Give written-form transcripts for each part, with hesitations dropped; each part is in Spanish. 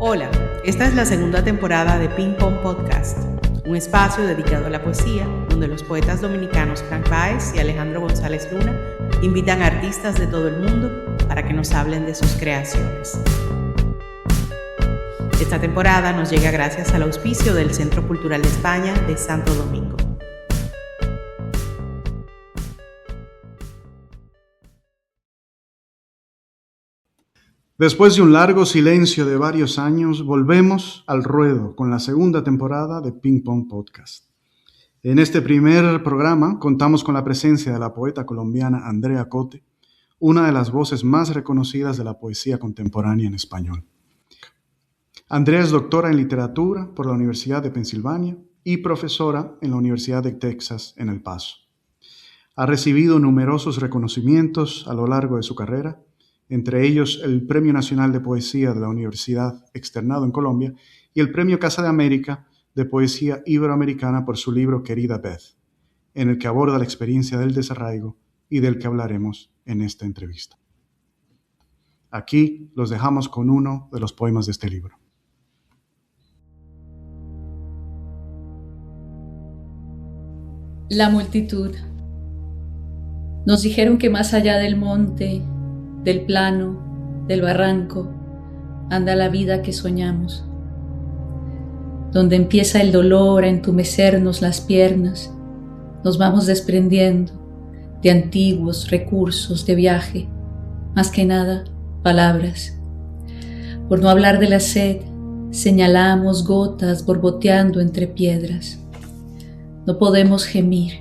Hola, esta es la segunda temporada de Ping Pong Podcast, un espacio dedicado a la poesía, donde los poetas dominicanos Frank Baez y Alejandro González Luna invitan a artistas de todo el mundo para que nos hablen de sus creaciones. Esta temporada nos llega gracias al auspicio del Centro Cultural de España de Santo Domingo. Después de un largo silencio de varios años, volvemos al ruedo con la segunda temporada de Ping Pong Podcast. En este primer programa contamos con la presencia de la poeta colombiana Andrea Cote, una de las voces más reconocidas de la poesía contemporánea en español. Andrea es doctora en literatura por la Universidad de Pensilvania y profesora en la Universidad de Texas en El Paso. Ha recibido numerosos reconocimientos a lo largo de su carrera, entre ellos el Premio Nacional de Poesía de la Universidad Externado en Colombia y el Premio Casa de América de Poesía Iberoamericana por su libro Querida Beth, en el que aborda la experiencia del desarraigo y del que hablaremos en esta entrevista. Aquí los dejamos con uno de los poemas de este libro. La multitud. Nos dijeron que más allá del monte, del plano, del barranco, anda la vida que soñamos, donde empieza el dolor a entumecernos las piernas, nos vamos desprendiendo de antiguos recursos de viaje, más que nada palabras. Por no hablar de la sed, señalamos gotas borboteando entre piedras. No podemos gemir,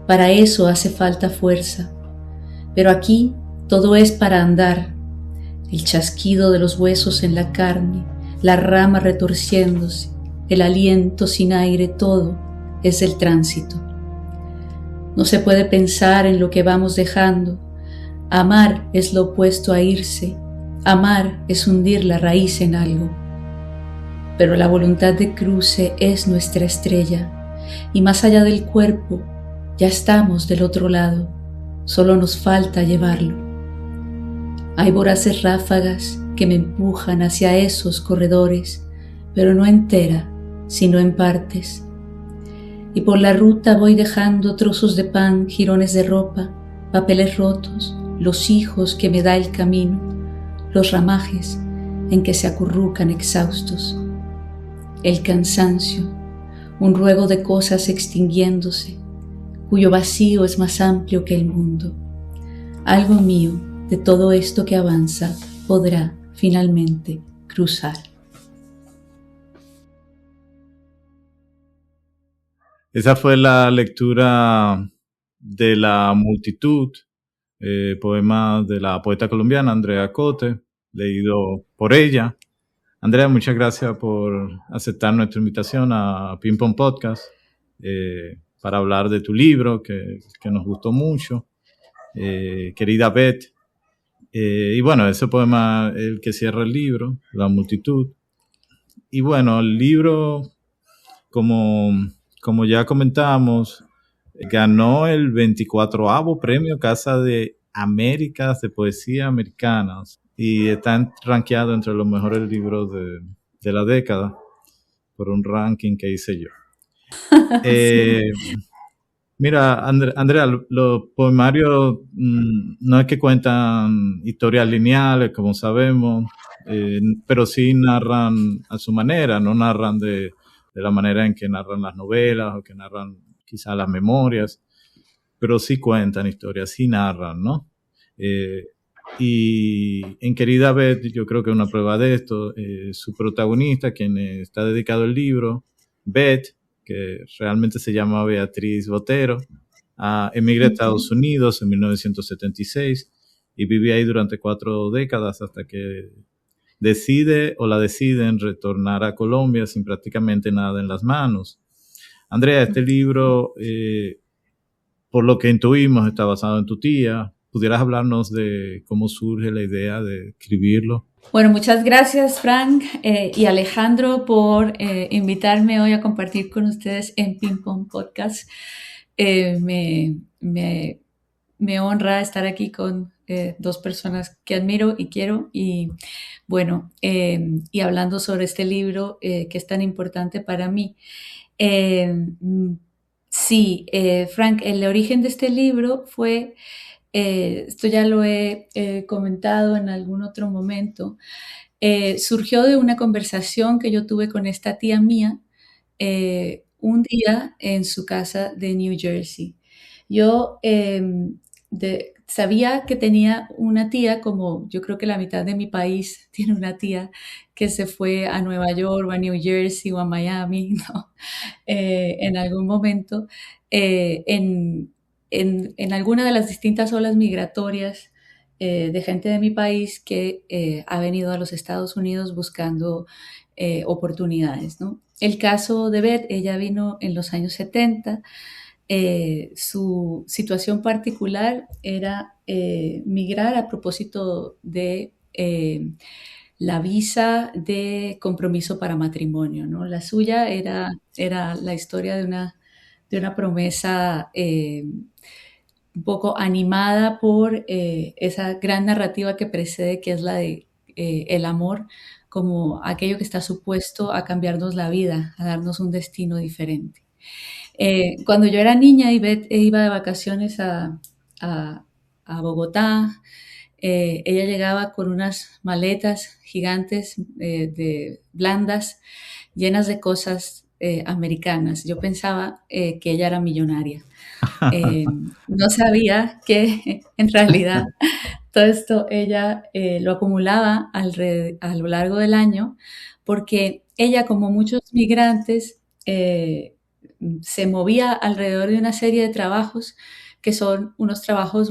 para eso hace falta fuerza, pero aquí todo es para andar, el chasquido de los huesos en la carne, la rama retorciéndose, el aliento sin aire, todo es del tránsito. No se puede pensar en lo que vamos dejando. Amar es lo opuesto a irse, amar es hundir la raíz en algo. Pero la voluntad de cruce es nuestra estrella, y más allá del cuerpo, ya estamos del otro lado, solo nos falta llevarlo. Hay voraces ráfagas que me empujan hacia esos corredores, pero no entera, sino en partes. Y por la ruta voy dejando trozos de pan, jirones de ropa, papeles rotos, los hijos que me da el camino, los ramajes en que se acurrucan exhaustos. El cansancio, un ruego de cosas extinguiéndose, cuyo vacío es más amplio que el mundo. Algo mío de todo esto que avanza podrá finalmente cruzar. Esa fue la lectura de La multitud, poema de la poeta colombiana Andrea Cote, leído por ella. Andrea, muchas gracias por aceptar nuestra invitación a Ping Pong Podcast para hablar de tu libro que nos gustó mucho, Querida Beth. Y bueno, ese poema es el que cierra el libro, La multitud. Y bueno, el libro, como ya comentamos, ganó el 24º Premio Casa de Américas de Poesía Americanas y está rankeado entre los mejores libros de la década por un ranking que hice yo. Sí. Mira, Andrea, los poemarios no es que cuentan historias lineales, como sabemos, pero sí narran a su manera, no narran de la manera en que narran las novelas o que narran quizás las memorias, pero sí cuentan historias, sí narran, ¿no? Y en Querida Beth, yo creo que una prueba de esto, su protagonista, quien está dedicado al libro, Beth, que realmente se llama Beatriz Botero, emigra a Estados Unidos en 1976 y vive ahí durante 4 décadas hasta que deciden retornar a Colombia sin prácticamente nada en las manos. Andrea, este libro, por lo que intuimos, está basado en tu tía. ¿Pudieras hablarnos de cómo surge la idea de escribirlo? Bueno, muchas gracias, Frank y Alejandro, por invitarme hoy a compartir con ustedes en Ping Pong Podcast. Me me honra estar aquí con dos personas que admiro y quiero y bueno, y hablando sobre este libro que es tan importante para mí. Eh, mm, sí, Frank, el origen de este libro fue, esto ya lo he comentado en algún otro momento, surgió de una conversación que yo tuve con esta tía mía un día en su casa de New Jersey. Yo sabía que tenía una tía, como yo creo que la mitad de mi país tiene una tía que se fue a Nueva York o a New Jersey o a Miami, ¿no? En algún momento, en alguna de las distintas olas migratorias de gente de mi país que ha venido a los Estados Unidos buscando oportunidades, ¿no? El caso de Beth, ella vino en los años 70. Su situación particular era migrar a propósito de la visa de compromiso para matrimonio, ¿no? La suya era la historia de una promesa un poco animada por esa gran narrativa que precede, que es la de el amor como aquello que está supuesto a cambiarnos la vida, a darnos un destino diferente. Cuando yo era niña y Beth iba de vacaciones a Bogotá, ella llegaba con unas maletas gigantes blandas, llenas de cosas americanas. Yo pensaba que ella era millonaria. No sabía que en realidad todo esto ella lo acumulaba a lo largo del año, porque ella, como muchos migrantes, se movía alrededor de una serie de trabajos que son unos trabajos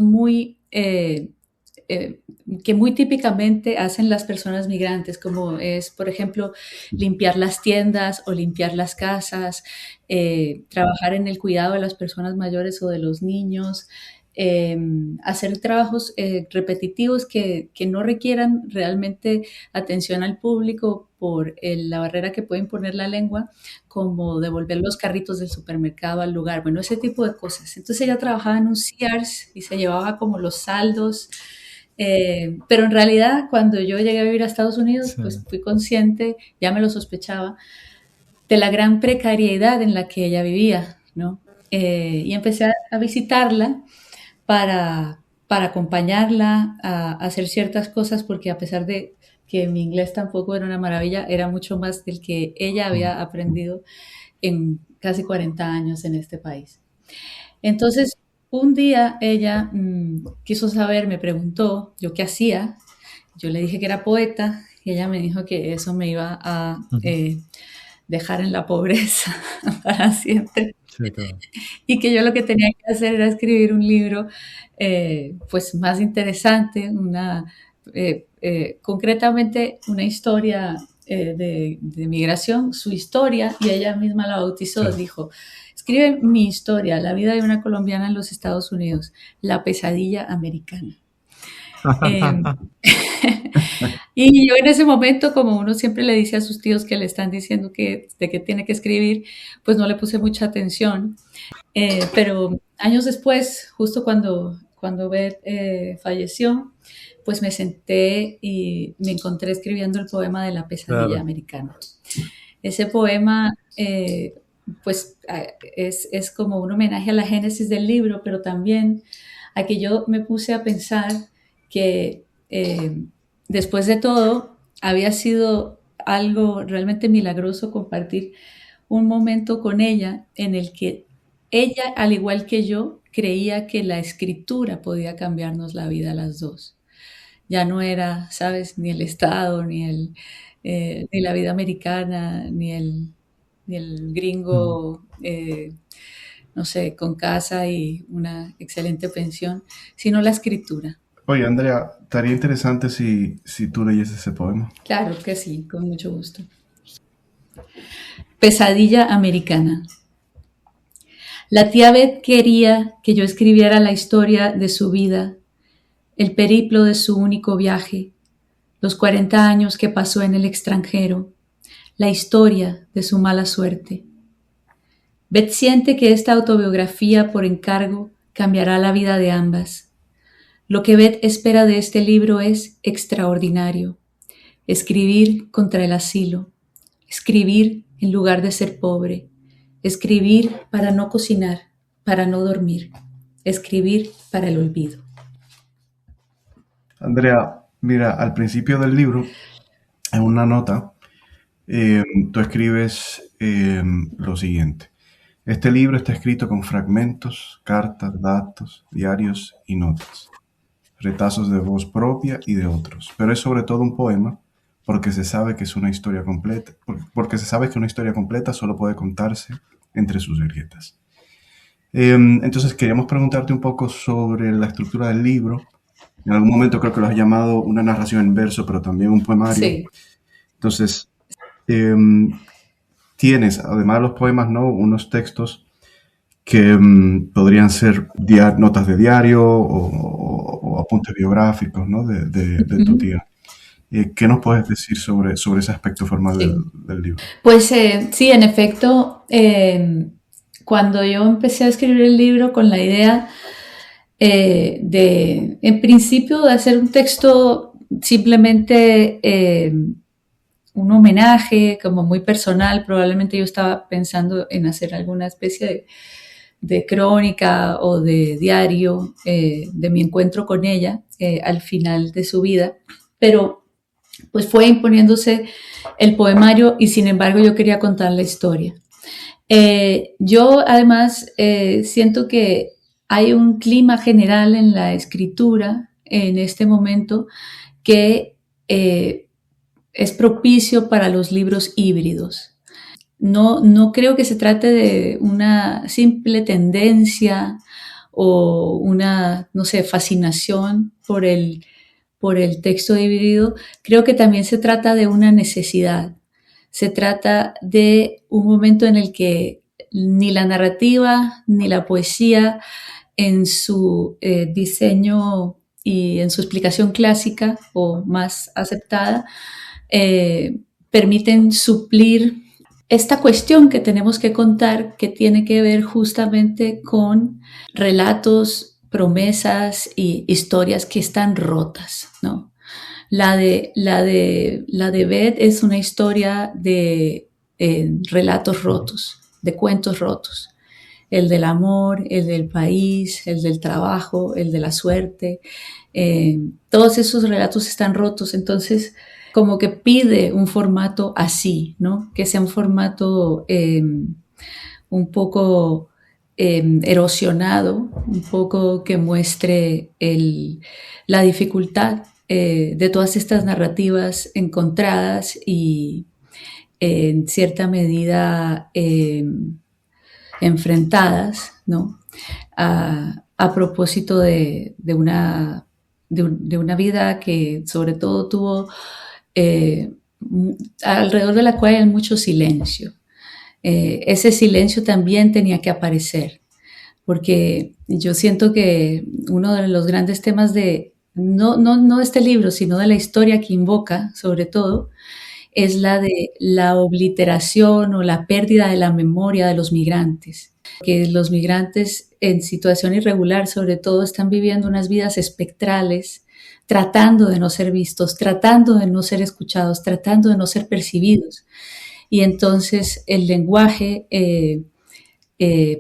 que muy típicamente hacen las personas migrantes, como es, por ejemplo, limpiar las tiendas o limpiar las casas, trabajar en el cuidado de las personas mayores o de los niños, hacer trabajos repetitivos que no requieran realmente atención al público por la barrera que puede imponer la lengua, como devolver los carritos del supermercado al lugar, bueno, ese tipo de cosas. Entonces ella trabajaba en un Sears y se llevaba como los saldos, pero en realidad cuando yo llegué a vivir a Estados Unidos, Sí. pues fui consciente, ya me lo sospechaba, de la gran precariedad en la que ella vivía, ¿no? Y empecé a visitarla para acompañarla a hacer ciertas cosas, porque a pesar de que mi inglés tampoco era una maravilla, era mucho más del que ella había aprendido en casi 40 años en este país. Entonces, un día ella quiso saber, me preguntó yo qué hacía. Yo le dije que era poeta y ella me dijo que eso me iba a dejar en la pobreza para siempre. Sí, claro. Y que yo lo que tenía que hacer era escribir un libro pues más interesante, concretamente una historia de migración, su historia, y ella misma la bautizó, Sí. dijo, escribe mi historia, la vida de una colombiana en los Estados Unidos, la pesadilla americana. Eh, y yo en ese momento, como uno siempre le dice a sus tíos que le están diciendo de qué tiene que escribir, pues no le puse mucha atención. Pero años después, justo cuando Beth falleció, pues me senté y me encontré escribiendo el poema de la pesadilla Claro. americana. Ese poema, pues es como un homenaje a la génesis del libro, pero también a que yo me puse a pensar que después de todo había sido algo realmente milagroso compartir un momento con ella en el que ella, al igual que yo, creía que la escritura podía cambiarnos la vida a las dos. Ya no era, ¿sabes? Ni el Estado, ni la vida americana, ni el gringo, no sé, con casa y una excelente pensión, sino la escritura. Oye, Andrea, estaría interesante si tú leyes ese poema. Claro que sí, con mucho gusto. Pesadilla americana. La tía Beth quería que yo escribiera la historia de su vida, el periplo de su único viaje, los 40 años que pasó en el extranjero, la historia de su mala suerte. Beth siente que esta autobiografía por encargo cambiará la vida de ambas. Lo que Beth espera de este libro es extraordinario. Escribir contra el asilo, escribir en lugar de ser pobre, escribir para no cocinar, para no dormir, escribir para el olvido. Andrea, mira, al principio del libro, en una nota, tú escribes lo siguiente. Este libro está escrito con fragmentos, cartas, datos, diarios y notas, retazos de voz propia y de otros, pero es sobre todo un poema porque se sabe que es una historia completa, porque se sabe que una historia completa solo puede contarse entre sus grietas. Entonces queríamos preguntarte un poco sobre la estructura del libro. En algún momento creo que lo has llamado una narración en verso, pero también un poemario. Sí. Entonces, tienes, además de los poemas, ¿no?, unos textos que podrían ser notas de diario o apuntes biográficos, ¿no?, de tu tía. ¿Qué nos puedes decir sobre ese aspecto formal del libro? Pues sí, en efecto, cuando yo empecé a escribir el libro con la idea en principio, de hacer un texto simplemente un homenaje como muy personal, probablemente yo estaba pensando en hacer alguna especie de crónica o de diario de mi encuentro con ella al final de su vida, pero pues fue imponiéndose el poemario y sin embargo yo quería contar la historia. Yo además siento que hay un clima general en la escritura en este momento que es propicio para los libros híbridos. No creo que se trate de una simple tendencia o una, no sé, fascinación por el texto híbrido. Creo que también se trata de una necesidad. Se trata de un momento en el que ni la narrativa ni la poesía en su diseño y en su explicación clásica o más aceptada permiten suplir esta cuestión que tenemos que contar, que tiene que ver justamente con relatos, promesas y historias que están rotas, ¿no? La de Beth es una historia de relatos rotos, de cuentos rotos. El del amor, el del país, el del trabajo, el de la suerte. Todos esos relatos están rotos, entonces como que pide un formato así, ¿no? Que sea un formato un poco erosionado, un poco que muestre la dificultad de todas estas narrativas encontradas y en cierta medida enfrentadas, ¿no? A propósito de una vida que sobre todo tuvo alrededor de la cual hay mucho silencio. Ese silencio también tenía que aparecer, porque yo siento que uno de los grandes temas no de este libro, sino de la historia que invoca, sobre todo, es la de la obliteración o la pérdida de la memoria de los migrantes. Que los migrantes en situación irregular, sobre todo, están viviendo unas vidas espectrales, tratando de no ser vistos, tratando de no ser escuchados, tratando de no ser percibidos. Y entonces el lenguaje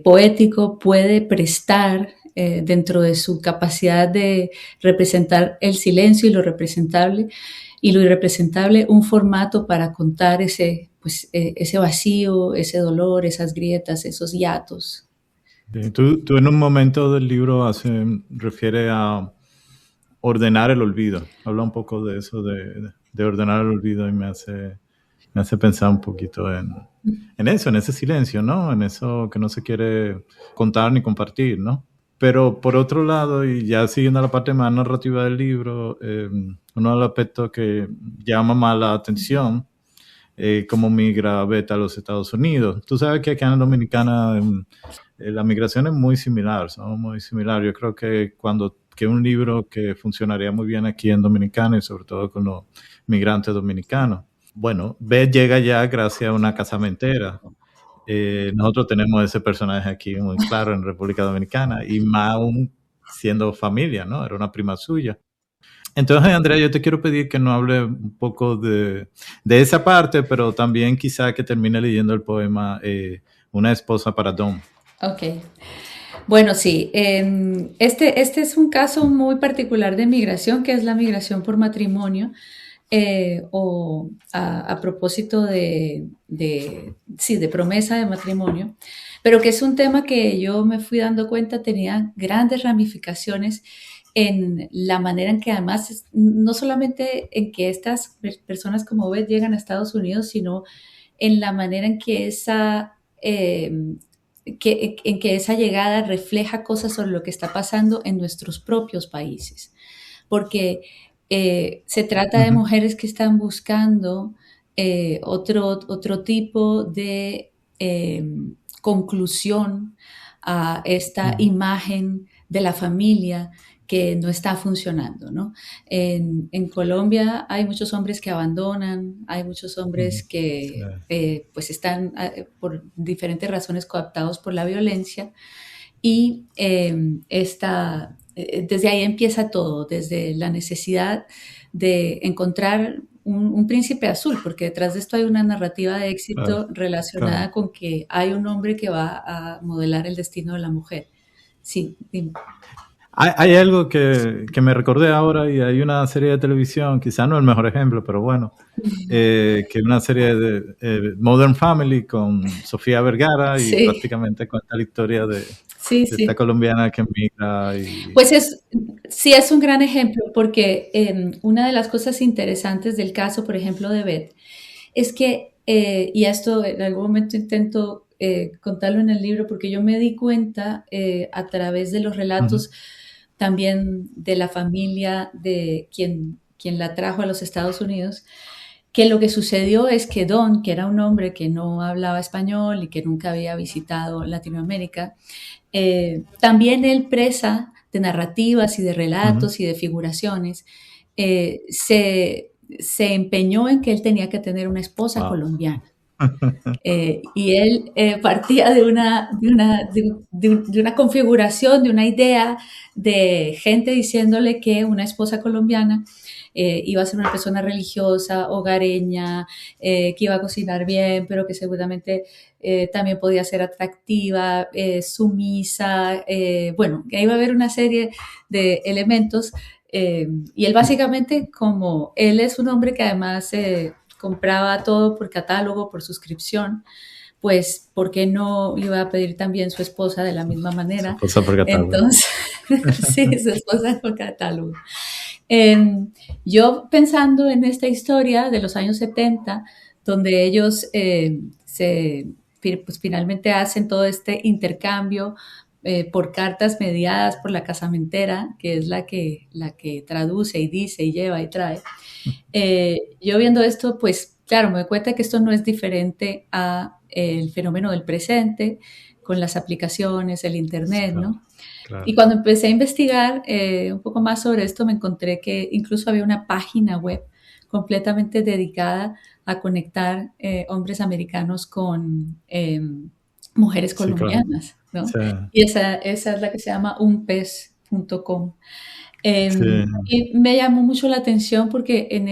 poético puede prestar dentro de su capacidad de representar el silencio y lo representable y lo irrepresentable, un formato para contar ese vacío, ese dolor, esas grietas, esos hiatos. Tú en un momento del libro refiere a ordenar el olvido. Habla un poco de eso, de ordenar el olvido, y me hace pensar un poquito en eso, en ese silencio, ¿no? En eso que no se quiere contar ni compartir, ¿no? Pero por otro lado, y ya siguiendo la parte más narrativa del libro, uno de los aspectos que llama más la atención es cómo migra Beth a los Estados Unidos. Tú sabes que acá en Dominicana la migración es muy similar, somos muy similar. Yo creo que un libro que funcionaría muy bien aquí en Dominicana y sobre todo con los migrantes dominicanos. Bueno, Beth llega ya gracias a una casamentera nosotros tenemos ese personaje aquí muy claro en República Dominicana, y más aún siendo familia, ¿no? Era una prima suya. Entonces, Andrea, yo te quiero pedir que nos hable un poco de esa parte, pero también quizá que termine leyendo el poema Una esposa para Don. Ok. Bueno, sí. Este es un caso muy particular de migración, que es la migración por matrimonio, o a propósito sí, de promesa de matrimonio, pero que es un tema que yo me fui dando cuenta tenía grandes ramificaciones en la manera en que además, no solamente en que estas personas como Beth llegan a Estados Unidos, sino en la manera en que en que esa llegada refleja cosas sobre lo que está pasando en nuestros propios países. Porque se trata de mujeres que están buscando otro tipo de conclusión a esta imagen de la familia que no está funcionando, ¿no? En Colombia hay muchos hombres que abandonan, hay muchos hombres que pues están por diferentes razones cooptados por la violencia, y desde ahí empieza todo, desde la necesidad de encontrar un príncipe azul, porque detrás de esto hay una narrativa de éxito relacionada con que hay un hombre que va a modelar el destino de la mujer. Sí, dime. Hay algo que me recordé ahora, y hay una serie de televisión, quizá no el mejor ejemplo, pero bueno, que es una serie de Modern Family con Sofía Vergara, y prácticamente cuenta la historia de esta colombiana que emigra. Pues sí es un gran ejemplo, porque una de las cosas interesantes del caso, por ejemplo, de Beth, es que, y esto en algún momento intento contarlo en el libro, porque yo me di cuenta a través de los relatos también de la familia de quien la trajo a los Estados Unidos, que lo que sucedió es que Don, que era un hombre que no hablaba español y que nunca había visitado Latinoamérica, también él, presa de narrativas y de relatos y de figuraciones, se empeñó en que él tenía que tener una esposa colombiana. Y él partía de una configuración, de una idea de gente diciéndole que una esposa colombiana iba a ser una persona religiosa, hogareña, que iba a cocinar bien, pero que seguramente también podía ser atractiva, sumisa, bueno, que iba a haber una serie de elementos, y él básicamente, como él es un hombre que además compraba todo por catálogo, por suscripción, pues, ¿por qué no iba a pedir también su esposa de la misma manera? Su esposa por catálogo. Entonces, sí, su esposa por catálogo. Yo pensando en esta historia de los años 70, donde ellos pues, finalmente hacen todo este intercambio por cartas mediadas por la casamentera, que es la que traduce y dice y lleva y trae. Yo viendo esto, pues claro, me doy cuenta que esto no es diferente a el fenómeno del presente, con las aplicaciones, el internet, ¿no? Claro. Y cuando empecé a investigar un poco más sobre esto, me encontré que incluso había una página web completamente dedicada a conectar hombres americanos con mujeres colombianas, ¿no? Sí. Y esa es la que se llama unpes.com. Y me llamó mucho la atención porque en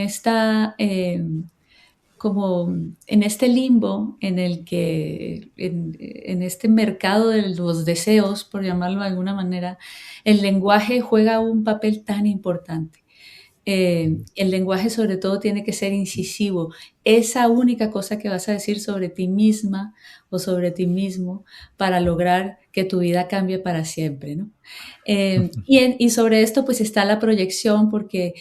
como en este limbo en el que, en este mercado de los deseos, por llamarlo de alguna manera, el lenguaje juega un papel tan importante. El lenguaje sobre todo tiene que ser incisivo. Esa única cosa que vas a decir sobre ti misma o sobre ti mismo para lograr que tu vida cambie para siempre, ¿no? Y sobre esto pues está la proyección, porque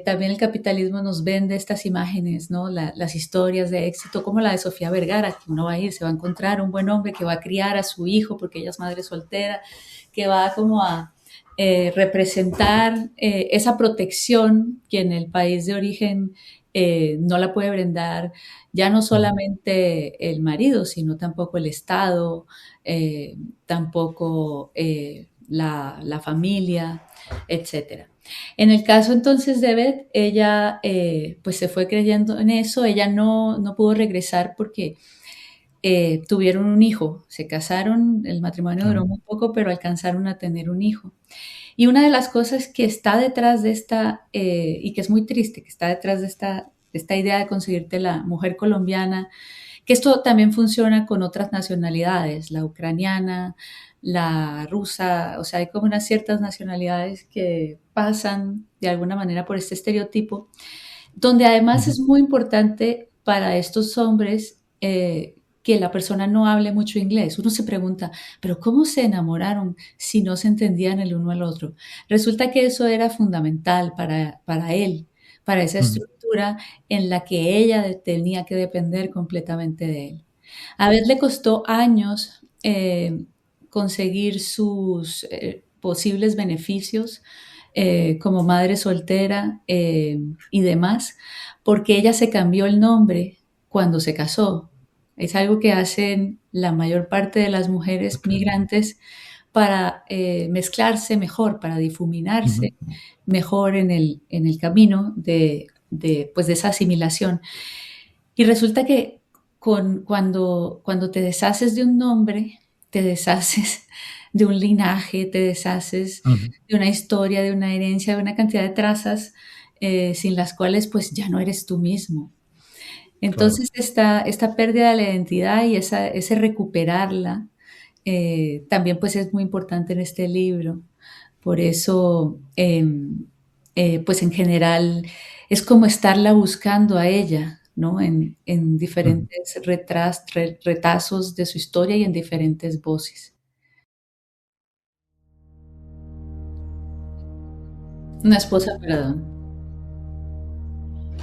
también el capitalismo nos vende estas imágenes, ¿no? Las historias de éxito, como la de Sofía Vergara, que uno va a ir, se va a encontrar un buen hombre que va a criar a su hijo porque ella es madre soltera, que va como a representar esa protección que en el país de origen no la puede brindar ya no solamente el marido, sino tampoco el Estado, tampoco la familia, etc. En el caso entonces de Beth, ella pues se fue creyendo en eso. Ella no pudo regresar porque tuvieron un hijo, se casaron, el matrimonio Claro. duró muy poco, pero alcanzaron a tener un hijo. Y una de las cosas que está detrás de esta, y que es muy triste, que está detrás de esta idea de conseguirte la mujer colombiana, que esto también funciona con otras nacionalidades, la ucraniana, la rusa, o sea, hay como unas ciertas nacionalidades que pasan de alguna manera por este estereotipo, donde además es muy importante para estos hombres que la persona no hable mucho inglés. Uno se pregunta, pero ¿cómo se enamoraron si no se entendían el uno al otro? Resulta que eso era fundamental para él, para esa estructura en la que ella tenía que depender completamente de él. A Beth le costó años conseguir sus posibles beneficios como madre soltera y demás, porque ella se cambió el nombre cuando se casó. Es algo que hacen la mayor parte de las mujeres migrantes para mezclarse mejor, para difuminarse mejor en el camino pues de esa asimilación. Y resulta que cuando te deshaces de un nombre, te deshaces de un linaje, te deshaces de una historia, de una herencia, de una cantidad de trazas sin las cuales pues ya no eres tú mismo. Entonces esta pérdida de la identidad y ese recuperarla también pues es muy importante en este libro. Por eso pues en general es como estarla buscando a ella, ¿no? En diferentes retazos de su historia y en diferentes voces. Una esposa perdón.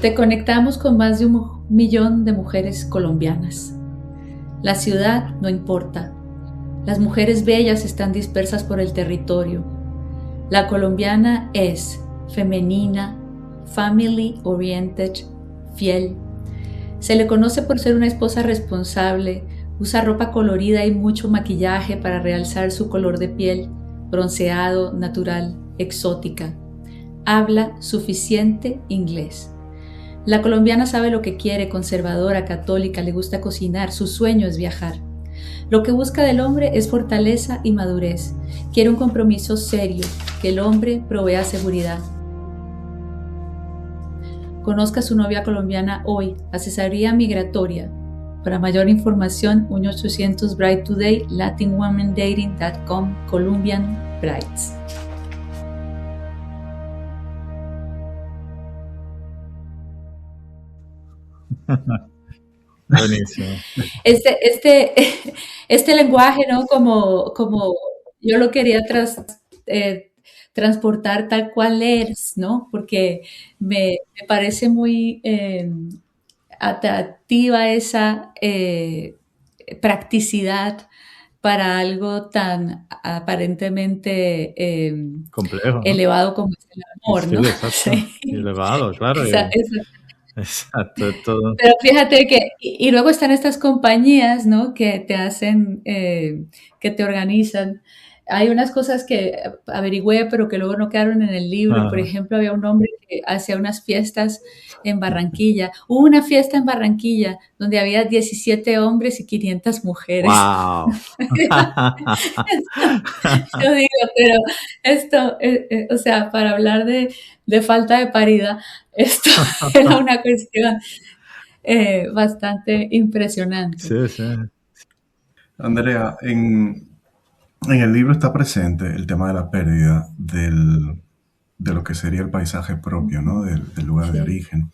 Te conectamos con más de 1.000.000 de mujeres colombianas. La ciudad no importa. Las mujeres bellas están dispersas por el territorio. La colombiana es femenina, family oriented, fiel. Se le conoce por ser una esposa responsable, usa ropa colorida y mucho maquillaje para realzar su color de piel, bronceado, natural, exótica. Habla suficiente inglés. La colombiana sabe lo que quiere, conservadora, católica, le gusta cocinar, su sueño es viajar. Lo que busca del hombre es fortaleza y madurez. Quiere un compromiso serio, que el hombre provea seguridad. Conozca a su novia colombiana hoy, asesoría migratoria. Para mayor información, 1-800 Bride Today, latinwomendating.com, Colombian Brides. Buenísimo. Este lenguaje, ¿no? Como yo lo quería transportar tal cual es, ¿no? Porque me parece muy atractiva esa practicidad para algo tan aparentemente Complejo, ¿no? elevado como es el amor, Sí, ¿no? exacto. Sí. Elevado, claro. Exacto, todo. Pero fíjate que, y luego están estas compañías, ¿no? Que te hacen, que te organizan. Hay unas cosas que averigüé, pero que luego no quedaron en el libro. Por ejemplo, había un hombre que hacía unas fiestas en Barranquilla. Hubo una fiesta en Barranquilla donde había 17 hombres y 500 mujeres. ¡Wow! Yo digo, pero esto, o sea, para hablar de falta de paridad, esto era una cuestión bastante impresionante. Sí, sí. Andrea, en el libro está presente el tema de la pérdida de lo que sería el paisaje propio, ¿no? Del lugar de origen.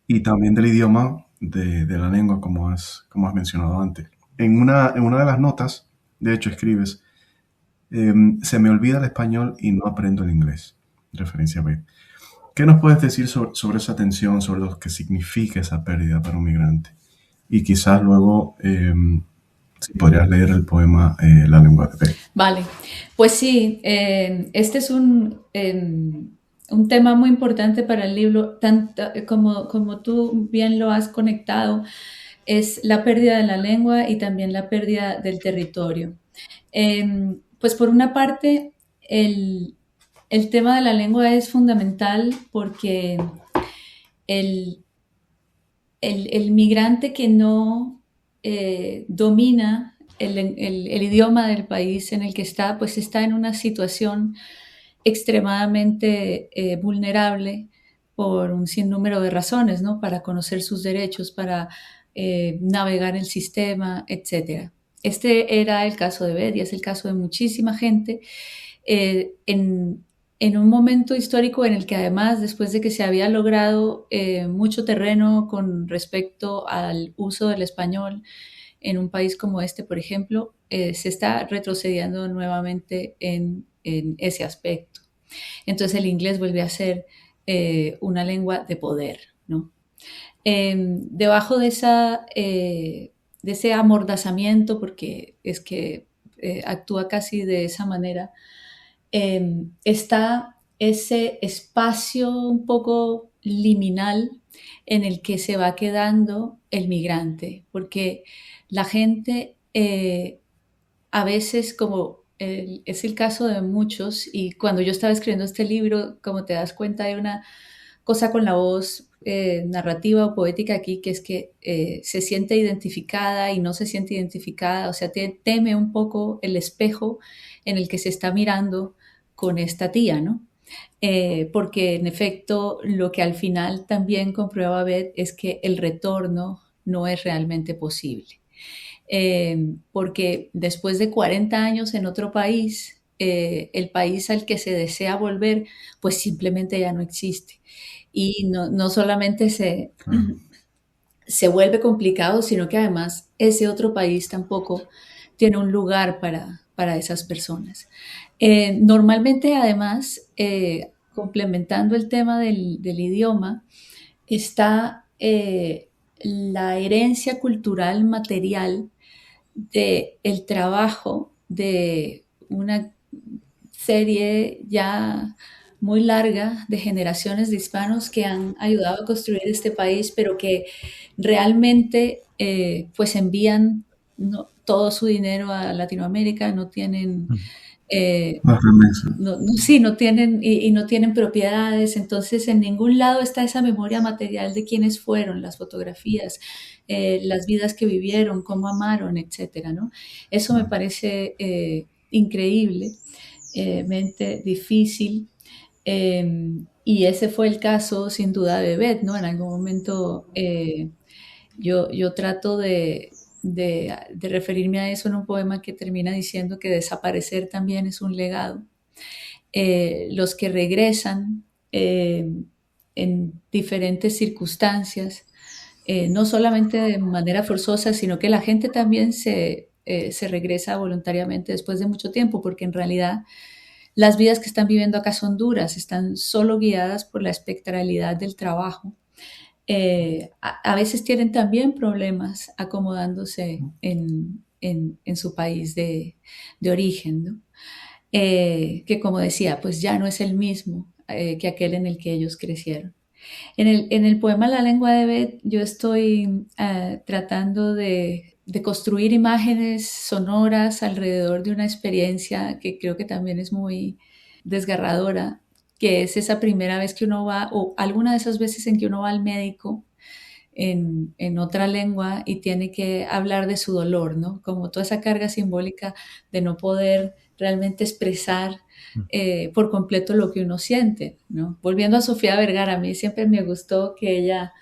Y también del idioma, de la lengua, como has mencionado antes. En una de las notas, de hecho, escribes, se me olvida el español y no aprendo el inglés. Referencia a Beth. ¿Qué nos puedes decir sobre esa tensión, sobre lo que significa esa pérdida para un migrante? Y quizás luego... si podrías leer el poema La lengua de Beth. Vale, pues sí, este es un tema muy importante para el libro, tanto como tú bien lo has conectado, es la pérdida de la lengua y también la pérdida del territorio. Pues por una parte, el tema de la lengua es fundamental porque el migrante que no domina el idioma del país en el que está, pues está en una situación extremadamente vulnerable por un sinnúmero de razones, ¿no? Para conocer sus derechos, para navegar el sistema, etc. Este era el caso de Beth y es el caso de muchísima gente en un momento histórico en el que además, después de que se había logrado mucho terreno con respecto al uso del español en un país como este, por ejemplo, se está retrocediendo nuevamente en ese aspecto. Entonces el inglés vuelve a ser una lengua de poder, ¿no? Debajo de ese amordazamiento, porque es que actúa casi de esa manera, está ese espacio un poco liminal en el que se va quedando el migrante, porque la gente a veces, como es el caso de muchos, y cuando yo estaba escribiendo este libro, como te das cuenta, hay una cosa con la voz narrativa o poética aquí, que es que se siente identificada y no se siente identificada, o sea, teme un poco el espejo en el que se está mirando con esta tía, ¿no? Porque en efecto lo que al final también comprueba Beth es que el retorno no es realmente posible. Porque después de 40 años en otro país, el país al que se desea volver, pues simplemente ya no existe. Y no solamente se vuelve complicado, sino que además ese otro país tampoco tiene un lugar para esas personas. Normalmente, además, complementando el tema del idioma, está la herencia cultural material del trabajo de una serie ya muy larga de generaciones de hispanos que han ayudado a construir este país, pero que realmente pues envían todo su dinero a Latinoamérica, no tienen... no tienen y no tienen propiedades, entonces en ningún lado está esa memoria material de quiénes fueron, las fotografías, las vidas que vivieron, cómo amaron, etcétera, ¿no? Eso me parece increíblemente difícil, y ese fue el caso sin duda de Beth, ¿no? En algún momento yo trato de referirme a eso en un poema que termina diciendo que desaparecer también es un legado. Los que regresan en diferentes circunstancias, no solamente de manera forzosa, sino que la gente también se regresa voluntariamente después de mucho tiempo, porque en realidad las vidas que están viviendo acá son duras, están solo guiadas por la espectralidad del trabajo. A veces tienen también problemas acomodándose en su país de origen, ¿no? Que como decía, pues ya no es el mismo que aquel en el que ellos crecieron. En el poema La lengua de Beth yo estoy tratando de construir imágenes sonoras alrededor de una experiencia que creo que también es muy desgarradora, que es esa primera vez que uno va, o alguna de esas veces en que uno va al médico en otra lengua y tiene que hablar de su dolor, ¿no? Como toda esa carga simbólica de no poder realmente expresar por completo lo que uno siente, ¿no? Volviendo a Sofía Vergara, a mí siempre me gustó que ella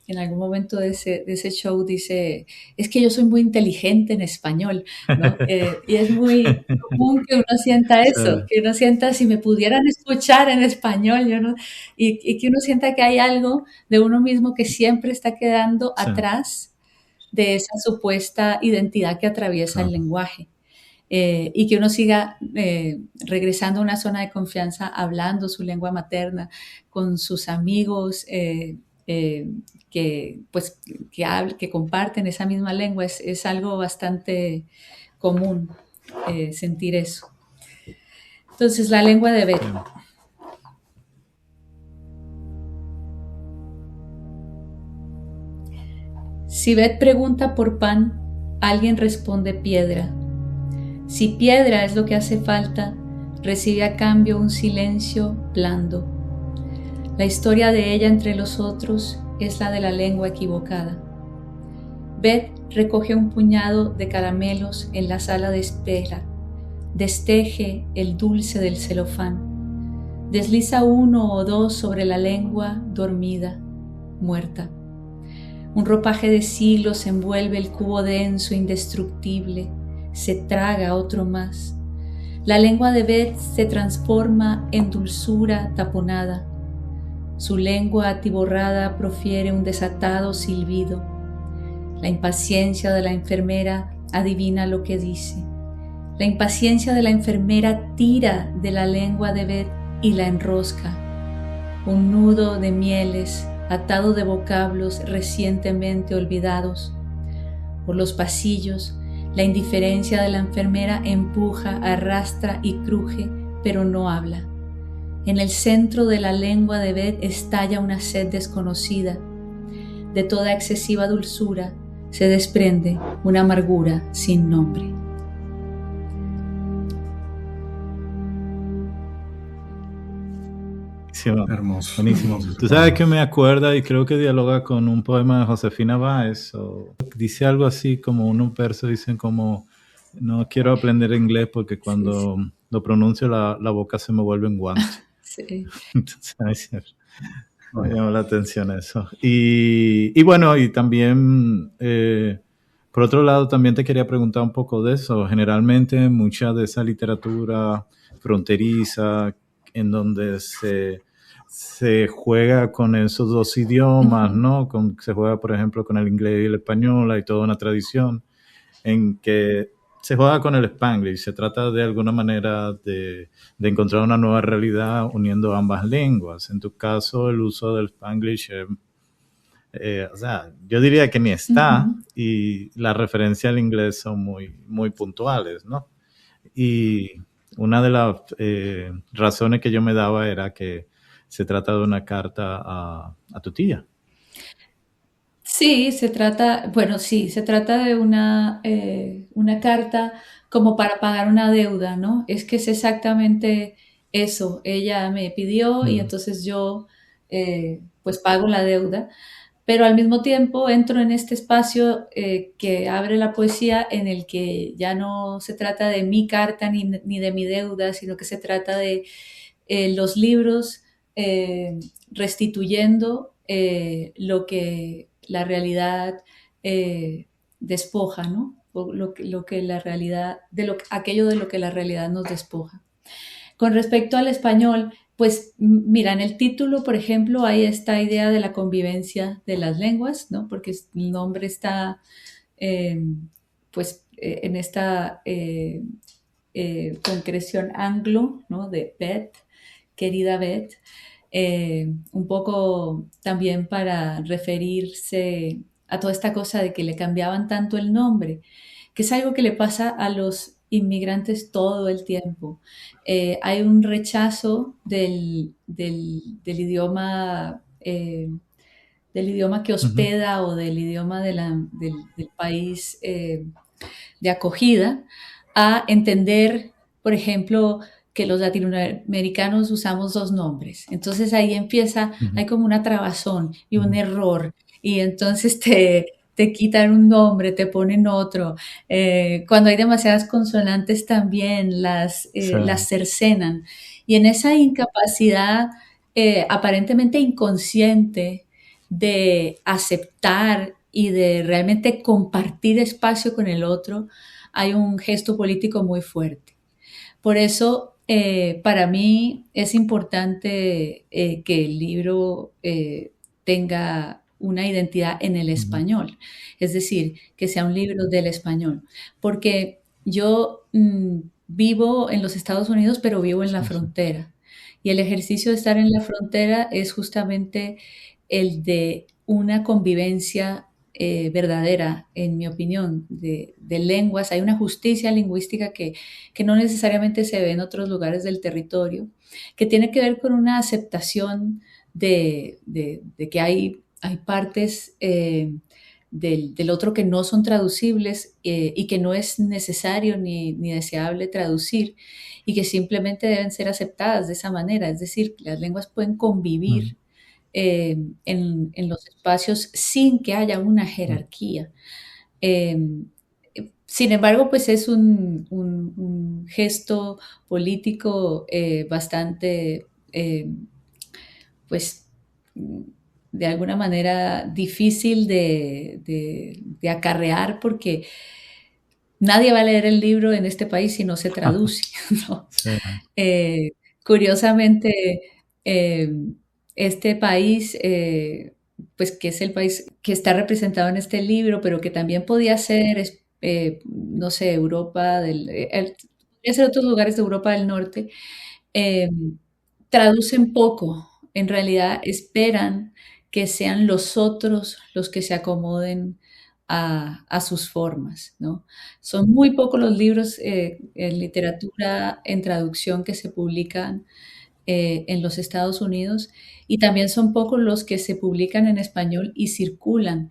en algún momento de ese show dice, es que yo soy muy inteligente en español, ¿no? Y es muy común que uno sienta eso, que uno sienta, si me pudieran escuchar en español, yo no, y que uno sienta que hay algo de uno mismo que siempre está quedando atrás de esa supuesta identidad que atraviesa el lenguaje. Y que uno siga regresando a una zona de confianza, hablando su lengua materna con sus amigos, que comparten esa misma lengua, es algo bastante común sentir eso. Entonces, la lengua de Beth. Si Beth pregunta por pan, alguien responde piedra. Si piedra es lo que hace falta, recibe a cambio un silencio blando. La historia de ella entre los otros es la de la lengua equivocada. Beth recoge un puñado de caramelos en la sala de espera, desteje el dulce del celofán, desliza uno o dos sobre la lengua dormida, muerta. Un ropaje de siglos envuelve el cubo denso, indestructible, se traga otro más. La lengua de Beth se transforma en dulzura taponada. Su lengua atiborrada profiere un desatado silbido. La impaciencia de la enfermera adivina lo que dice. La impaciencia de la enfermera tira de la lengua de Beth y la enrosca. Un nudo de mieles atado de vocablos recientemente olvidados. Por los pasillos, la indiferencia de la enfermera empuja, arrastra y cruje, pero no habla. En el centro de la lengua de Beth estalla una sed desconocida. De toda excesiva dulzura se desprende una amargura sin nombre. Hermoso. Buenísimo. Tú sabes que me acuerda y creo que dialoga con un poema de Josefina Báez. Dice algo así como unos versos dicen como no quiero aprender inglés porque cuando lo pronuncio la boca se me vuelve en guante. Sí. Entonces, me llamó la atención eso. Y bueno, y también, por otro lado, también te quería preguntar un poco de eso. Generalmente mucha de esa literatura fronteriza en donde se juega con esos dos idiomas, ¿no? Se juega, por ejemplo, con el inglés y el español, hay toda una tradición en que se juega con el Spanglish, se trata de alguna manera de encontrar una nueva realidad uniendo ambas lenguas. En tu caso, el uso del Spanglish, o sea, yo diría que ni está, y las referencias al inglés son muy, muy puntuales, ¿no? Y una de las razones que yo me daba era que se trata de una carta a tu tía. Sí, se trata de una carta como para pagar una deuda, ¿no? Es que es exactamente eso. Ella me pidió y entonces yo pues pago la deuda, pero al mismo tiempo entro en este espacio que abre la poesía en el que ya no se trata de mi carta ni de mi deuda, sino que se trata de los libros restituyendo lo que la realidad despoja, ¿no? O lo que la realidad, aquello de lo que la realidad nos despoja. Con respecto al español, pues mira, en el título, por ejemplo, hay esta idea de la convivencia de las lenguas, ¿no? Porque el nombre está, en esta concreción anglo, ¿no? De Beth, querida Beth, un poco también para referirse a toda esta cosa de que le cambiaban tanto el nombre, que es algo que le pasa a los inmigrantes todo el tiempo. Hay un rechazo del idioma que hospeda o del idioma del país de acogida, a entender, por ejemplo, que los latinoamericanos usamos dos nombres. Entonces ahí empieza, hay como una trabazón y un error, y entonces te quitan un nombre, te ponen otro. Cuando hay demasiadas consonantes también las cercenan. Y en esa incapacidad aparentemente inconsciente de aceptar y de realmente compartir espacio con el otro, hay un gesto político muy fuerte. Por eso, para mí es importante que el libro tenga una identidad en el español, es decir, que sea un libro del español, porque yo vivo en los Estados Unidos, pero vivo en la frontera, y el ejercicio de estar en la frontera es justamente el de una convivencia verdadera, en mi opinión, de lenguas. Hay una justicia lingüística que no necesariamente se ve en otros lugares del territorio, que tiene que ver con una aceptación de que hay partes del otro que no son traducibles y que no es necesario ni deseable traducir, y que simplemente deben ser aceptadas de esa manera. Es decir, las lenguas pueden convivir en los espacios sin que haya una jerarquía. Sin embargo, pues es un gesto político bastante, pues, de alguna manera difícil de acarrear porque nadie va a leer el libro en este país si no se traduce, ¿no? Sí. Eh, Curiosamente, este país, pues que es el país que está representado en este libro, pero que también podía ser, no sé, Europa podría ser otros lugares de Europa del Norte, eh, traducen poco. En realidad esperan que sean los otros los que se acomoden a sus formas, ¿no? Son muy pocos los libros en literatura en traducción que se publican en los Estados Unidos y también son pocos los que se publican en español y circulan,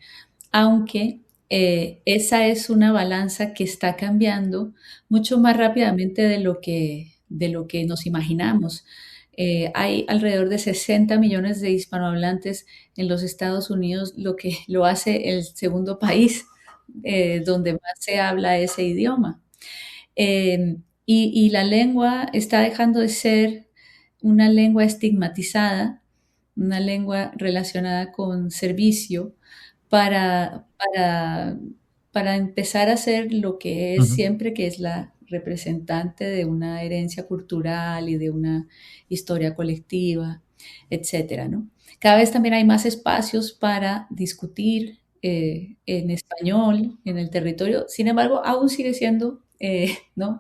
aunque esa es una balanza que está cambiando mucho más rápidamente de lo que nos imaginamos. Hay alrededor de 60 millones de hispanohablantes en los Estados Unidos, lo que lo hace el segundo país donde más se habla ese idioma. Y la lengua está dejando de ser una lengua estigmatizada, una lengua relacionada con servicio, para, para, para empezar a ser lo que es Ujú. siempre, que es la representante de una herencia cultural y de una historia colectiva, etcétera, ¿no? Cada vez también hay más espacios para discutir en español en el territorio. Sin embargo, aún sigue siendo, ¿no?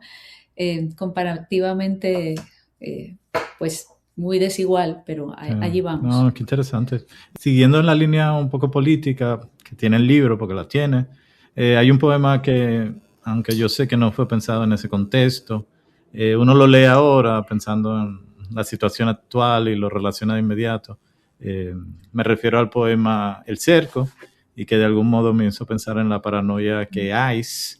Comparativamente, eh, pues muy desigual, pero Sí. allí vamos. No, qué interesante. Siguiendo en la línea un poco política que tiene el libro, porque la tiene, hay un poema que, aunque yo sé que no fue pensado en ese contexto, uno lo lee ahora pensando en la situación actual y lo relaciona de inmediato. Me refiero al poema El Cerco, y que de algún modo me hizo pensar en la paranoia que ICE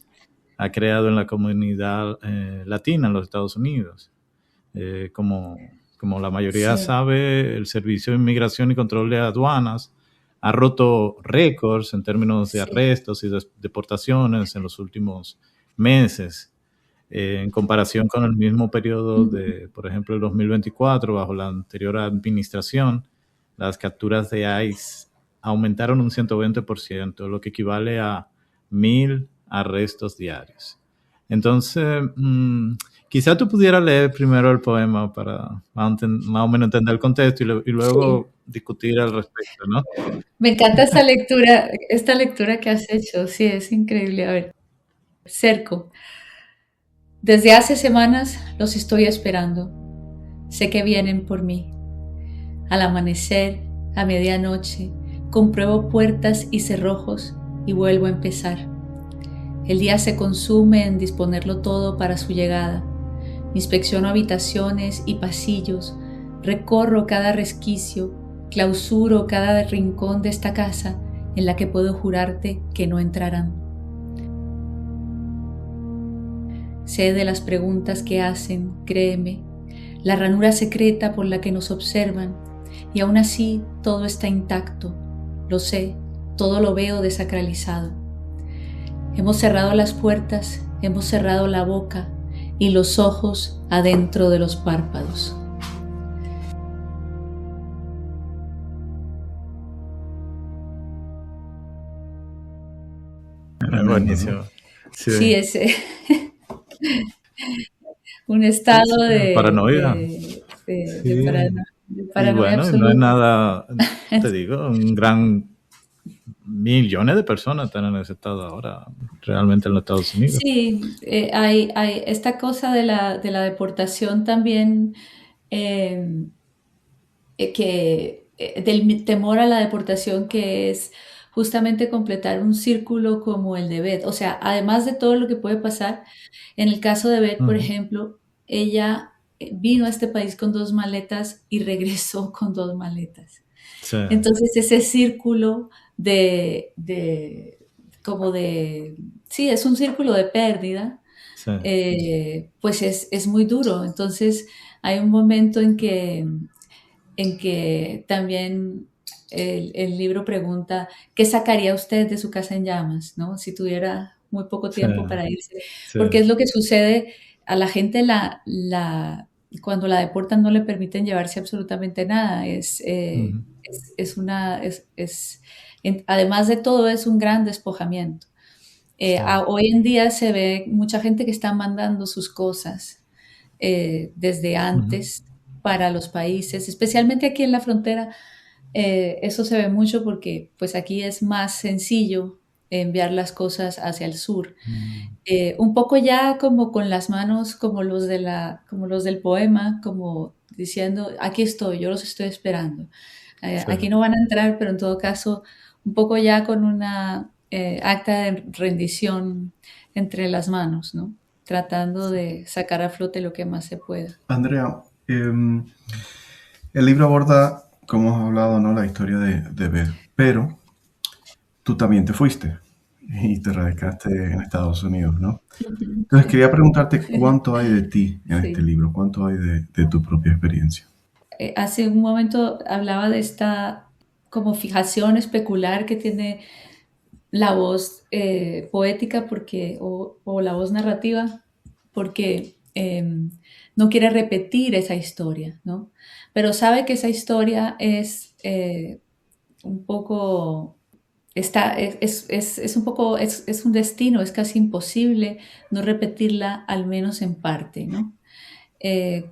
ha creado en la comunidad latina en los Estados Unidos. Como la mayoría Sí, sabe, el Servicio de Inmigración y Control de Aduanas ha roto récords en términos de sí. arrestos y deportaciones en los últimos meses, en comparación con el mismo periodo Ujú. de, por ejemplo, el 2024, bajo la anterior administración. Las capturas de ICE aumentaron un 120%, lo que equivale a 1,000 arrestos diarios. Entonces, quizá tú pudieras leer primero el poema para más o menos entender el contexto y Sí, luego discutir al respecto, ¿no? me encanta esta lectura que has hecho. Sí, es increíble. A ver, Cerco. Desde hace semanas los estoy esperando. Sé que vienen por mí. Al amanecer, a medianoche, compruebo puertas y cerrojos y vuelvo a empezar. El día se consume en disponerlo todo para su llegada. Inspecciono habitaciones y pasillos, recorro cada resquicio, clausuro cada rincón de esta casa en la que puedo jurarte que no entrarán. Sé de las preguntas que hacen, créeme, la ranura secreta por la que nos observan, y aún así todo está intacto. Lo sé, todo lo veo desacralizado. Hemos cerrado las puertas, hemos cerrado la boca y los ojos adentro de los párpados. Tremendo, ¿no? Buenísimo. Sí, Sí, es un estado paranoia. Sí. de Y paranoia bueno, no es absoluta. nada, te digo, un gran millones de personas están en ese estado ahora, realmente en los Estados Unidos. Sí, hay esta cosa de la deportación también, eh, del temor a la deportación, que es justamente completar un círculo como el de Beth. O sea, además de todo lo que puede pasar, en el caso de Beth, por Ujú. ejemplo, ella vino a este país con dos maletas y regresó con dos maletas. Sí, Entonces ese círculo de como de, sí, es un círculo de pérdida, sí. pues es muy duro. Entonces hay un momento en que también el libro pregunta, ¿qué sacaría usted de su casa en llamas, ¿no? Si tuviera muy poco Sí, tiempo para irse. sí. Porque es lo que sucede a la gente, cuando la deportan no le permiten llevarse absolutamente nada. Ujú, Además de todo, es un gran despojamiento. sí. Hoy en día se ve mucha gente que está mandando sus cosas desde Ujú, antes para los países, especialmente aquí en la frontera. Eso se ve mucho porque pues aquí es más sencillo enviar las cosas hacia el sur. mm, Un poco ya como con las manos como los del poema, como diciendo, aquí estoy, yo los estoy esperando. sí. Aquí no van a entrar, pero en todo caso, un poco ya con una acta de rendición entre las manos, ¿no? Tratando de sacar a flote lo que más se pueda. Andrea, el libro aborda, como hemos hablado, ¿no? La historia de Beth, pero tú también te fuiste y te radicaste en Estados Unidos, ¿no? Entonces quería preguntarte cuánto hay de ti en este Sí. libro, cuánto hay de tu propia experiencia. Hace un momento hablaba de esta como fijación especular que tiene la voz poética o la voz narrativa, porque no quiere repetir esa historia, ¿no? Pero sabe que esa historia es un poco, un poco, es un destino, es casi imposible no repetirla, al menos en parte, ¿no?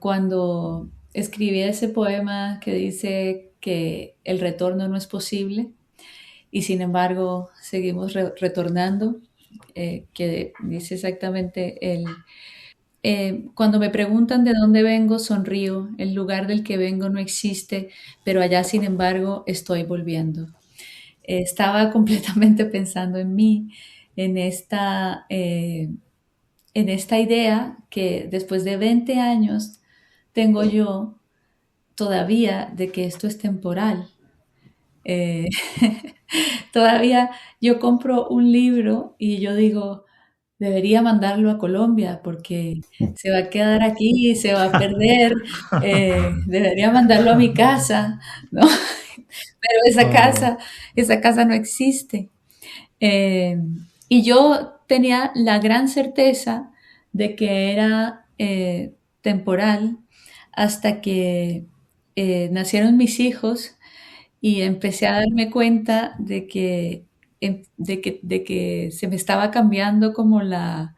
Cuando escribí ese poema que dice que el retorno no es posible, y sin embargo seguimos retornando, que dice exactamente cuando me preguntan de dónde vengo, sonrío, el lugar del que vengo no existe, pero allá sin embargo estoy volviendo. Estaba completamente pensando en mí, en en esta idea que después de 20 años tengo yo todavía de que esto es temporal. Eh, Todavía yo compro un libro y yo digo, debería mandarlo a Colombia porque se va a quedar aquí, se va a perder, debería mandarlo a mi casa, ¿no? Pero Oh, esa casa no existe. Eh, y yo tenía la gran certeza de que era temporal hasta que nacieron mis hijos y empecé a darme cuenta de que se me estaba cambiando como la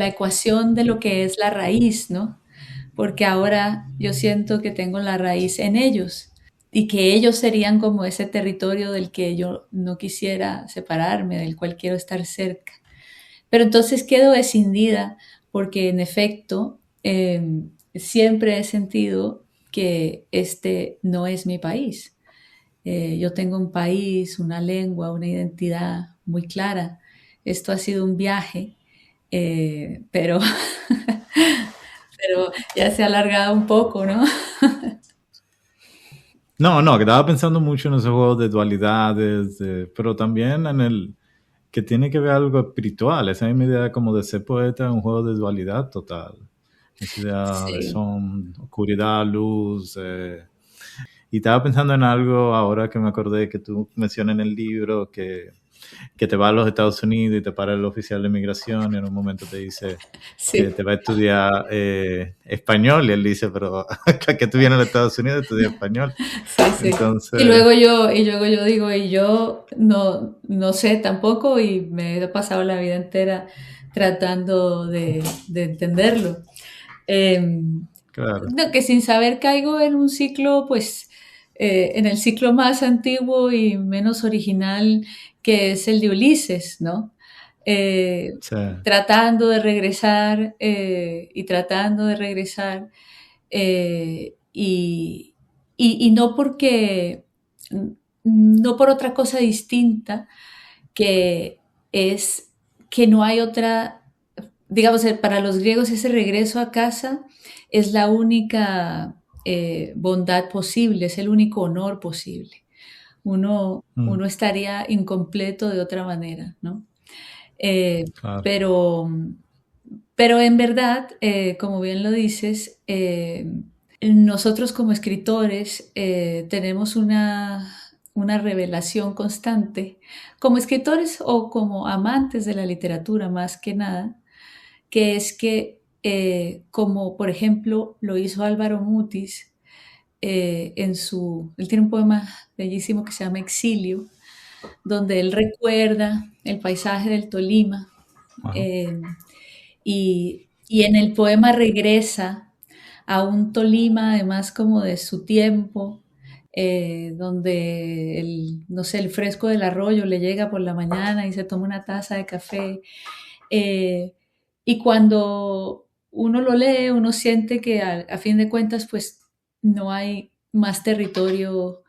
ecuación de lo que es la raíz, ¿no? Porque ahora yo siento que tengo la raíz en ellos y que ellos serían como ese territorio del que yo no quisiera separarme, del cual quiero estar cerca. Pero entonces quedo escindida porque en efecto siempre he sentido que este no es mi país. Yo tengo un país, una lengua, una identidad muy clara. Esto ha sido un viaje, pero, pero ya se ha alargado un poco, ¿no? no, no, que estaba pensando mucho en esos juegos de dualidades, pero también en el que tiene que ver algo espiritual. Esa misma idea como de ser poeta es un juego de dualidad total. Esa idea de Sí, son, oscuridad, luz. Y estaba pensando en algo ahora que me acordé que tú mencionas en el libro, que te va a los Estados Unidos y te para el oficial de migración y en un momento te dice que sí, te va a estudiar español y él dice, pero ¿a qué tú vienes a los Estados Unidos a estudiar español? sí, sí. Entonces, Y luego yo digo, y yo no sé tampoco y me he pasado la vida entera tratando de entenderlo. claro, No, que sin saber caigo en un ciclo, pues, en el ciclo más antiguo y menos original que es el de Ulises, ¿no? Eh, sí, Tratando de regresar y tratando de regresar y no no por otra cosa distinta que es que no hay otra, digamos, para los griegos ese regreso a casa es la única bondad posible, es el único honor posible. mm, Uno estaría incompleto de otra manera, ¿no? Eh, claro, pero, pero en verdad, como bien lo dices, Nosotros como escritores tenemos una revelación constante, como escritores o como amantes de la literatura más que nada, que es que, como por ejemplo lo hizo Álvaro Mutis, él tiene un poema bellísimo que se llama Exilio, donde él recuerda el paisaje del Tolima, Wow. eh, y en el poema regresa a un Tolima, además como de su tiempo, donde no sé, el fresco del arroyo le llega por la mañana y se toma una taza de café. eh, y cuando uno lo lee, uno siente que a fin de cuentas, pues no hay más territorio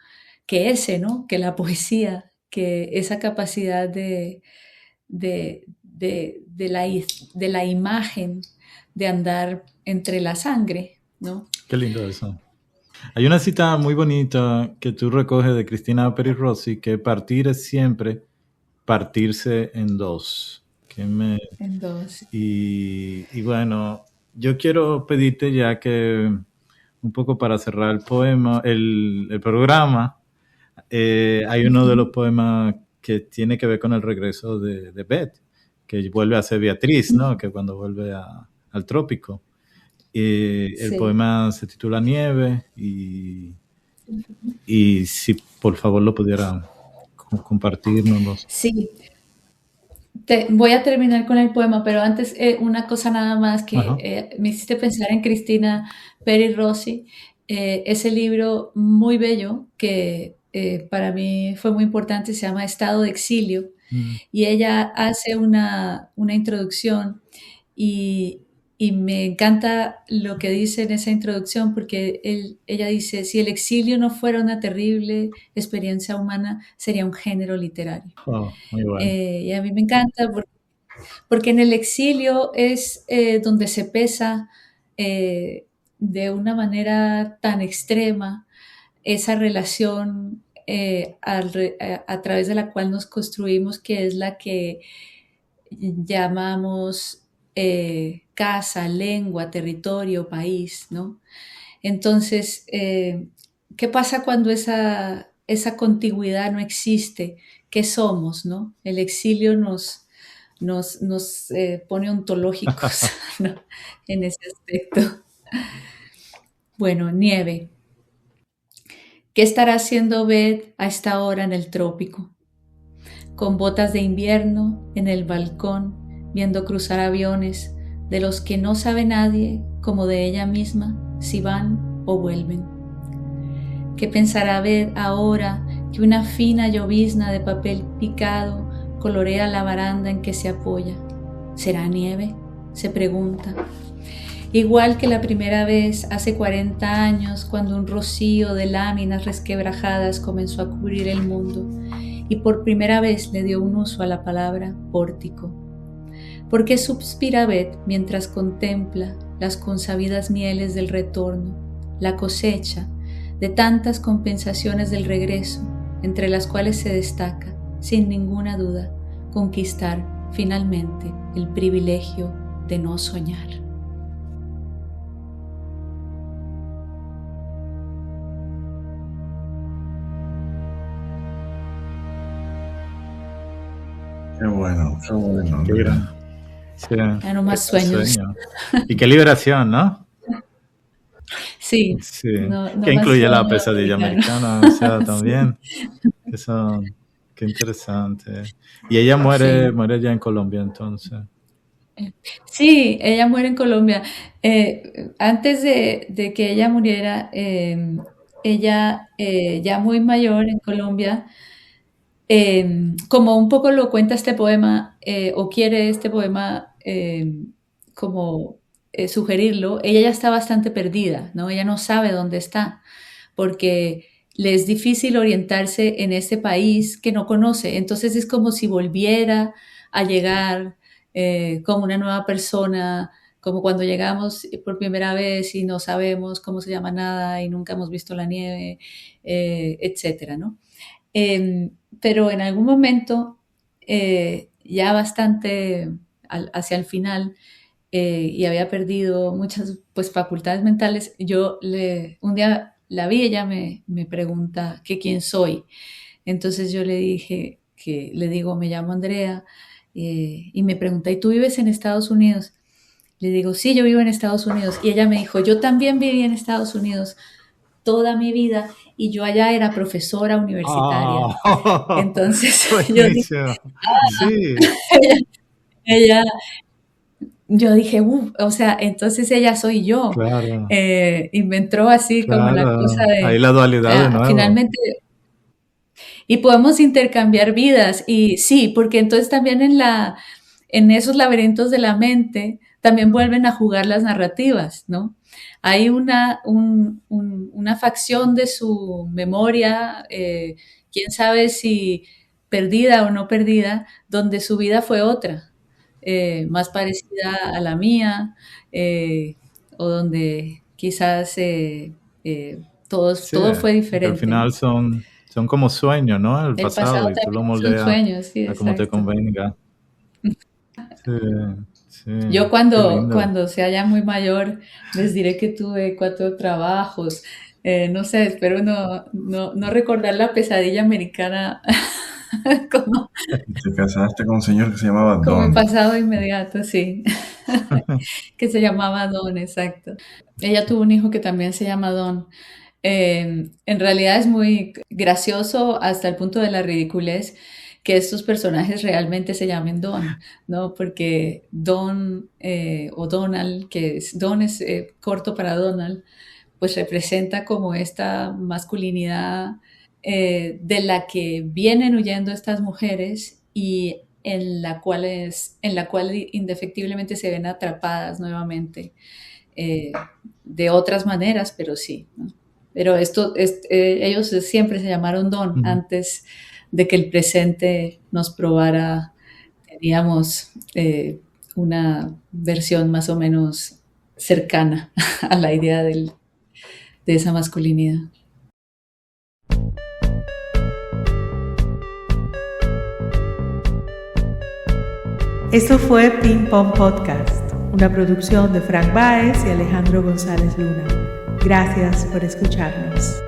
que ese, ¿no? Que la poesía, que esa capacidad de la imagen, de andar entre la sangre, ¿no? Qué lindo eso. Hay una cita muy bonita que tú recoges de Cristina Peri Rossi, que partir es siempre partirse en dos. En dos. Y bueno, yo quiero pedirte ya que un poco para cerrar el poema, el programa, hay uno de los poemas que tiene que ver con el regreso de Beth, que vuelve a ser Beatriz, ¿no? Que cuando vuelve al trópico. El Sí. poema se titula Nieve y si por favor lo pudiera compartirnos. Sí, voy a terminar con el poema, pero antes una cosa nada más que Ajá. me hiciste pensar en Cristina Peri Rossi, ese libro muy bello que para mí fue muy importante, se llama Estado de Exilio, Mm. y ella hace una introducción y, y me encanta lo que dice en esa introducción porque ella dice, si el exilio no fuera una terrible experiencia humana, sería un género literario. Oh, muy bueno. Y a mí me encanta porque en el exilio es donde se pesa de una manera tan extrema esa relación a través de la cual nos construimos, que es la que llamamos casa, lengua, territorio, país, ¿no? Entonces, ¿qué pasa cuando esa contigüidad no existe? ¿Qué somos, no? El exilio nos pone ontológicos, ¿no? En ese aspecto. Bueno, nieve. ¿Qué estará haciendo Beth a esta hora en el trópico? Con botas de invierno en el balcón, viendo cruzar aviones de los que no sabe nadie, como de ella misma, si van o vuelven. ¿Qué pensará Beth ahora que una fina llovizna de papel picado colorea la baranda en que se apoya? ¿Será nieve?, se pregunta. Igual que la primera vez hace 40 años, cuando un rocío de láminas resquebrajadas comenzó a cubrir el mundo y por primera vez le dio un uso a la palabra pórtico. ¿Por qué suspira Beth mientras contempla las consabidas mieles del retorno, la cosecha de tantas compensaciones del regreso, entre las cuales se destaca, sin ninguna duda, conquistar finalmente el privilegio de no soñar? Qué bueno, qué bueno. Qué Mira. gran. Sí, Ya no más qué sueños. sueño. Y qué liberación, ¿no? Sí, Sí. no Que más incluye la sueño pesadilla americano. americana, o sea, Sí, también. Eso, qué interesante. Y ella muere, sí. muere ya en Colombia, entonces. Sí, ella muere en Colombia. Antes de que ella muriera, ella ya muy mayor en Colombia, como un poco lo cuenta este poema, o quiere este poema como sugerirlo, ella ya está bastante perdida, ¿no? Ella no sabe dónde está, porque le es difícil orientarse en este país que no conoce. Entonces es como si volviera a llegar como una nueva persona, como cuando llegamos por primera vez y no sabemos cómo se llama nada y nunca hemos visto la nieve, etcétera, ¿no? Pero en algún momento, ya bastante hacia el final, y había perdido muchas pues, facultades mentales, un día la vi, ella me pregunta que quién soy. Entonces yo le digo, me llamo Andrea, y me pregunta, ¿y tú vives en Estados Unidos? Le digo, sí, yo vivo en Estados Unidos. Y ella me dijo, yo también viví en Estados Unidos toda mi vida y yo allá era profesora universitaria. Entonces yo dije, sí. Yo dije, o sea, entonces ella soy yo. Claro. Y me entró así como la cosa de... Ahí la dualidad de nuevo. Finalmente... Y podemos intercambiar vidas. Y sí, porque entonces también en esos laberintos de la mente también vuelven a jugar las narrativas, ¿no? Hay una facción de su memoria, quién sabe si perdida o no perdida, donde su vida fue otra, más parecida a la mía, o donde quizás todo fue diferente. Al final son como sueños, ¿no? El pasado y tú lo moldeas sueños, sí, a como te convenga. Sí, yo cuando sea ya muy mayor les diré que tuve 4 trabajos. No sé, espero no recordar la pesadilla americana como... Te casaste con un señor que se llamaba Don. Como pasado inmediato, sí. Que se llamaba Don, exacto. Ella tuvo un hijo que también se llama Don. En realidad es muy gracioso hasta el punto de la ridiculez que estos personajes realmente se llamen Don, ¿no? Porque Don o Donald, Don es corto para Donald, pues representa como esta masculinidad de la que vienen huyendo estas mujeres y en la cual indefectiblemente se ven atrapadas nuevamente de otras maneras, pero sí, ¿no? Pero ellos siempre se llamaron Don antes de que el presente nos probara, digamos, una versión más o menos cercana a la idea de esa masculinidad. Esto fue Ping Pong Podcast, una producción de Frank Báez y Alejandro González Luna. Gracias por escucharnos.